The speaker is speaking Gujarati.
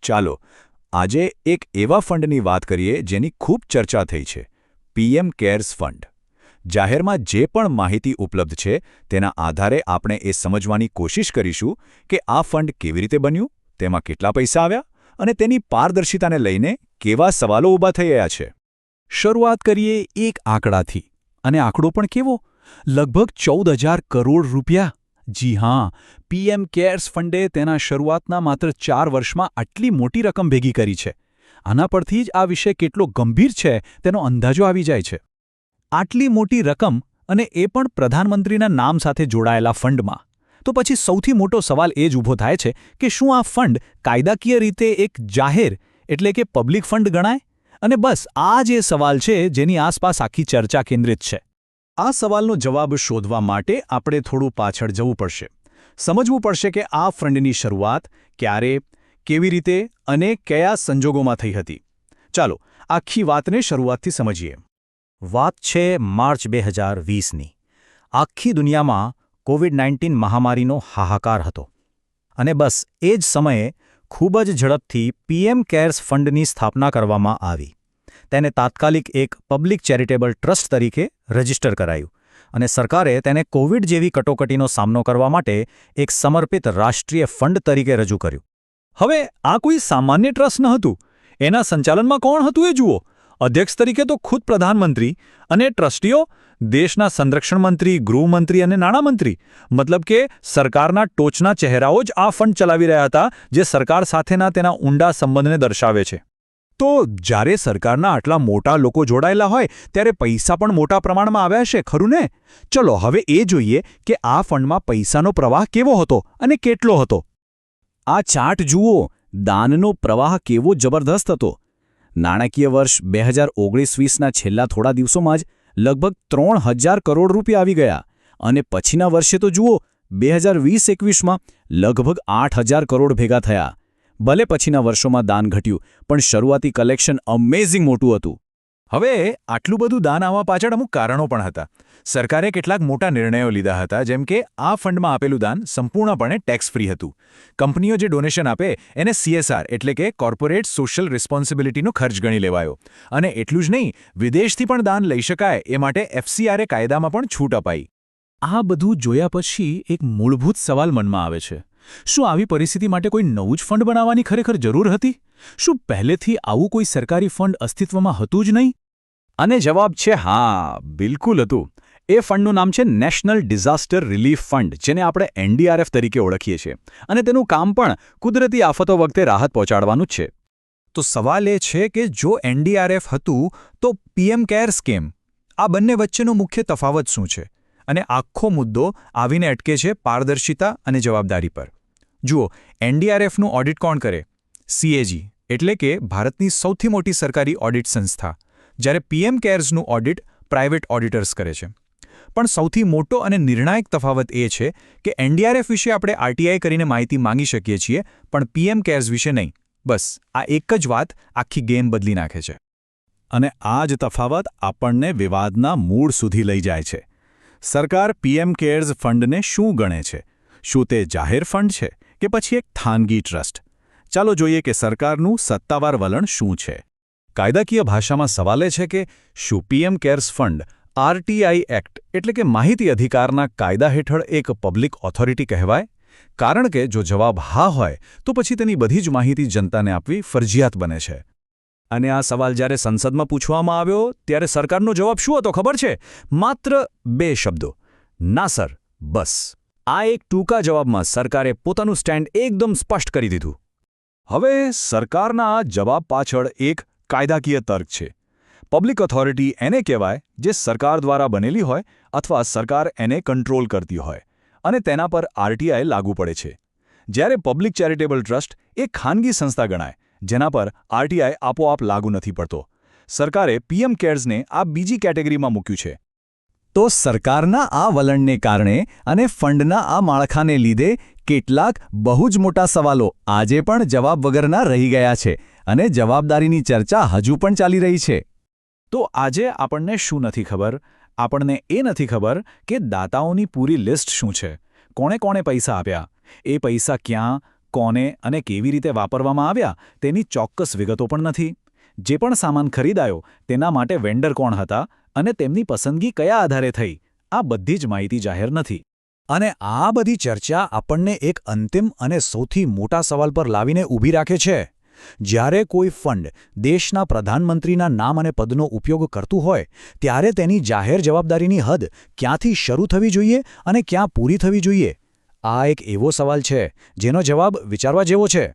ચાલો આજે એક એવા ફંડની વાત કરીએ જેની ખૂબ ચર્ચા થઈ છે, પીએમ કેર્સ ફંડ. જાહેરમાં જે પણ માહિતી ઉપલબ્ધ છે તેના આધારે આપણે એ સમજવાની કોશિશ કરીશું કે આ ફંડ કેવી રીતે બન્યું, તેમાં કેટલા પૈસા આવ્યા અને તેની પારદર્શિતાને લઈને કેવા સવાલો ઊભા થઈ રહ્યા છે. શરૂઆત કરીએ એક આંકડાથી, અને આંકડો પણ કેવો? લગભગ 14,000 કરોડ રૂપિયા. જી હા, પીએમ કેર્સ ફંડે તેના શરૂઆતના માત્ર 4 વર્ષમાં આટલી મોટી રકમ ભેગી કરી છે. આના પરથી જ આ વિષય કેટલો ગંભીર છે તેનો અંદાજો આવી જાય છે. આટલી મોટી રકમ, અને એ પણ પ્રધાનમંત્રીના નામ સાથે જોડાયેલા ફંડમાં. તો પછી સૌથી મોટો સવાલ એ જ ઊભો થાય છે કે શું આ ફંડ કાયદાકીય રીતે એક જાહેર એટલે કે પબ્લિક ફંડ ગણાય? અને બસ આ જ એ સવાલ છે જેની આસપાસ આખી ચર્ચા કેન્દ્રિત છે. આ સવાલનો જવાબ શોધવા માટે આપણે થોડું પાછળ જવું પડશે. સમજવું પડશે કે આ ફંડની શરૂઆત ક્યારે, કેવી રીતે અને કયા સંજોગોમાં થઈ હતી. ચાલો આખી વાતને શરૂઆતથી સમજીએ. વાત છે માર્ચ 2020ની. આખી દુનિયામાં કોવિડ-19 મહામારીનો હાહાકાર હતો. અને બસ એ જ સમયે ખૂબ જ ઝડપથી પીએમ કેર્સ ફંડની સ્થાપના કરવામાં આવી. તેને તાત્કાલિક એક પબ્લિક ચેરિટેબલ ટ્રસ્ટ તરીકે રજીસ્ટર કરાયું, અને સરકારે તેને કોવિડ જેવી કટોકટીનો સામનો કરવા માટે એક સમર્પિત રાષ્ટ્રીય ફંડ તરીકે રજૂ કર્યું. હવે આ કોઈ સામાન્ય ટ્રસ્ટ ન હતું. એના સંચાલનમાં કોણ હતું એ જુઓ. અધ્યક્ષ તરીકે તો ખુદ પ્રધાનમંત્રી, અને ટ્રસ્ટીઓ દેશના સંરક્ષણ મંત્રી, ગૃહમંત્રી અને નાણામંત્રી. મતલબ કે સરકારના ટોચના ચહેરાઓ જ આ ફંડ ચલાવી રહ્યા હતા, જે સરકાર સાથેના તેના ઊંડા સંબંધને દર્શાવે છે. તો જ્યારે સરકારના આટલા મોટા લોકો જોડાયેલા હોય ત્યારે પૈસા પણ મોટા પ્રમાણમાં આવ્યા છે, ખરું ને? ચલો હવે એ જોઈએ કે આ ફંડમાં પૈસાનો પ્રવાહ કેવો હતો અને કેટલો હતો. આ ચાર્ટ જુઓ. દાનનો પ્રવાહ કેવો જબરદસ્ત હતો. નાણાકીય વર્ષ 2019-20ના છેલ્લા થોડા દિવસોમાં જ લગભગ 3,000 કરોડ રૂપિયા આવી ગયા, અને પછીના વર્ષે તો જુઓ, 2020-21માં લગભગ 8,000 કરોડ ભેગા થયા. ભલે પછીના વર્ષોમાં દાન ઘટ્યું, પણ શરૂઆતી કલેક્શન અમેઝિંગ મોટું હતું. હવે આટલું બધું દાન આવવા પાછળ અમુક કારણો પણ હતા. સરકારે કેટલાક મોટા નિર્ણયો લીધા હતા, જેમ કે આ ફંડમાં આપેલું દાન સંપૂર્ણપણે ટેક્સ ફ્રી હતું. કંપનીઓ જે ડોનેશન આપે એને CSR એટલે કે કોર્પોરેટ સોશિયલ રિસ્પોન્સિબિલિટીનો ખર્ચ ગણી લેવાયો. અને એટલું જ નહીં, વિદેશથી પણ દાન લઈ શકાય એ માટે FCRA કાયદામાં પણ છૂટ અપાઈ. આ બધું જોયા પછી એક મૂળભૂત સવાલ મનમાં આવે છે. શું આવી પરિસ્થિતિ માટે કોઈ નવું જ ફંડ બનાવવાની ખરેખર જરૂર હતી? શું પહેલેથી આવું કોઈ સરકારી ફંડ અસ્તિત્વમાં હતું જ નહીં? અને જવાબ છે હા, બિલકુલ હતું. એ ફંડનું નામ છે નેશનલ ડિઝાસ્ટર રિલીફ ફંડ, જેને આપણે NDRF તરીકે ઓળખીએ છીએ. અને તેનું કામ પણ કુદરતી આફતો વખતે રાહત પહોંચાડવાનું જ છે. તો સવાલ એ છે કે જો NDRF હતું તો પીએમ કેર્સ કેમ? આ બંને વચ્ચેનો મુખ્ય તફાવત શું છે? અને આખો મુદ્દો આવીને અટકે છે પારદર્શિતા અને જવાબદારી પર. જુઓ, NDRFનું ઓડિટ કોણ કરે? CAG એટલે કે ભારતની સૌથી મોટી સરકારી ઓડિટ સંસ્થા, જ્યારે પીએમ કેર્સનું ઓડિટ પ્રાઇવેટ ઓડિટર્સ કરે છે. પણ સૌથી મોટો અને નિર્ણાયક તફાવત એ છે કે NDRF વિશે આપણે RTI કરીને માહિતી માંગી શકીએ છીએ, પણ પીએમ કેર્સ વિશે નહીં. બસ આ એક જ વાત આખી ગેમ બદલી નાખે છે. અને આ જ તફાવત આપણને વિવાદના મૂળ સુધી લઈ જાય છે. સરકાર પીએમ કેર્સ ફંડને શું ગણે છે? શું તે જાહેર ફંડ છે કે પછી એક ખાનગી ટ્રસ્ટ? ચાલો જોઈએ કે સરકારનું સત્તાવાર વલણ શું છે. કાયદાકીય ભાષામાં સવાલ એ છે કે શું PM cares fund RTI act એટલે કે માહિતી અધિકારના કાયદા હેઠળ એક પબ્લિક ઓથોરિટી કહેવાય? કારણ કે જો જવાબ હા હોય તો પછી તેની બધી જ માહિતી જનતાને આપવી ફરજિયાત બને છે. અને આ સવાલ જ્યારે સંસદમાં પૂછવામાં આવ્યો ત્યારે સરકારનો જવાબ શું હતો ખબર છે? માત્ર 2 શબ્દો: ના સર, બસ. આ એક ટૂંકા જવાબમાં સરકારે પોતાનું સ્ટેન્ડ એકદમ સ્પષ્ટ કરી દીધું. હવે સરકારના આ જવાબ પાછળ એક કાયદાકીય તર્ક છે. પબ્લિક ઓથોરિટી એને કહેવાય જે સરકાર દ્વારા બનેલી હોય અથવા સરકાર એને કંટ્રોલ કરતી હોય, અને તેના પર RTI લાગુ પડે છે. જ્યારે પબ્લિક ચેરિટેબલ ટ્રસ્ટ એ ખાનગી સંસ્થા ગણાય, જેના પર RTI આપોઆપ લાગુ નથી પડતો. સરકારે પીએમ કેર્સને આ બીજી કેટેગરીમાં મૂક્યું છે. તો સરકારના આ વલણને કારણે અને ફંડના આ માળખાને લીધે કેટલાક બહુ જ મોટા સવાલો આજે પણ જવાબ વગરના રહી ગયા છે, અને જવાબદારીની ચર્ચા હજુ પણ ચાલી રહી છે. તો આજે આપણને શું નથી ખબર? આપણને એ નથી ખબર કે દાતાઓની પૂરી લિસ્ટ શું છે, કોણે કોણે પૈસા આપ્યા, એ પૈસા ક્યાં, કોને અને કેવી રીતે વાપરવામાં આવ્યા તેની ચોક્કસ વિગતો પણ નથી. જે પણ સામાન ખરીદાયો તેના માટે વેન્ડર કોણ હતા અને તેમની પસંદગી કયા આધારે થઈ, આ બધી જ માહિતી જાહેર નથી. અને આ બધી ચર્ચા આપણને એક અંતિમ અને સૌથી મોટા સવાલ પર લાવીને ઊભી રાખે છે. જ્યારે કોઈ ફંડ દેશના પ્રધાનમંત્રીના નામ અને પદનો ઉપયોગ કરતું હોય ત્યારે તેની જાહેર જવાબદારીની હદ ક્યાંથી શરૂ થવી જોઈએ અને ક્યાં પૂરી થવી જોઈએ? આ એક એવો સવાલ છે જેનો જવાબ વિચારવા જેવો છે.